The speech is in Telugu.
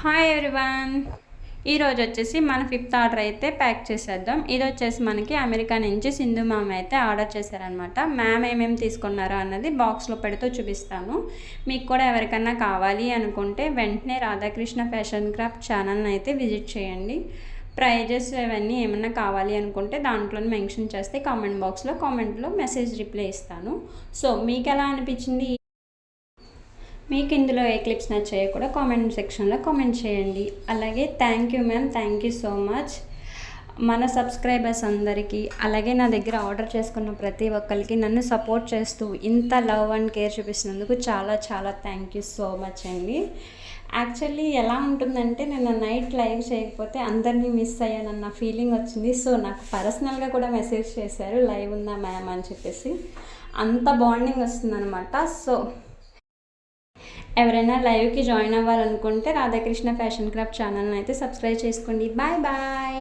Hi everyone. ఈరోజు వచ్చేసి మన ఫిఫ్త్ ఆర్డర్ అయితే ప్యాక్ చేసేద్దాం. ఇది వచ్చేసి మనకి అమెరికా నుంచి సింధు మ్యామ్ అయితే ఆర్డర్ చేశారనమాట. మ్యామ్ ఏమేమి తీసుకున్నారో అన్నది బాక్స్లో పెడుతూ చూపిస్తాను. మీకు కూడా ఎవరికన్నా కావాలి అనుకుంటే వెంటనే రాధాకృష్ణ ఫ్యాషన్ క్రాఫ్ట్ ఛానల్ని అయితే విజిట్ చేయండి. ప్రైజెస్ అవన్నీ ఏమన్నా కావాలి అనుకుంటే దాంట్లో మెన్షన్ చేస్తే కామెంట్లో మెసేజ్ రిప్లై ఇస్తాను. సో మీకు ఎలా అనిపించింది, మీకు ఇందులో ఏ క్లిప్స్ నచ్చాయో కూడా కామెంట్ సెక్షన్లో కామెంట్ చేయండి. అలాగే thank you ma'am, thank you so much. మన సబ్స్క్రైబర్స్ అందరికీ, అలాగే నా దగ్గర ఆర్డర్ చేసుకున్న ప్రతి ఒక్కరికి నన్ను సపోర్ట్ చేస్తూ ఇంత లవ్ అండ్ కేర్ చూపిస్తున్నందుకు చాలా చాలా థ్యాంక్ యూ సో మచ్ అండి. యాక్చువల్లీ ఎలా ఉంటుందంటే, నేను నైట్ లైవ్ చేయకపోతే అందరినీ మిస్ అయ్యానన్న ఫీలింగ్ వచ్చింది. సో నాకు పర్సనల్గా కూడా మెసేజ్ చేశారు లైవ్ ఉందా మ్యామ్ అని చెప్పేసి. అంత బాండింగ్ వస్తుందన్నమాట. సో ఎవరైనా లైవ్కి జాయిన్ అవ్వాలనుకుంటే రాధాకృష్ణ ఫ్యాషన్ క్రాఫ్ట్ ఛానల్ని అయితే సబ్స్క్రైబ్ చేసుకోండి. Bye bye.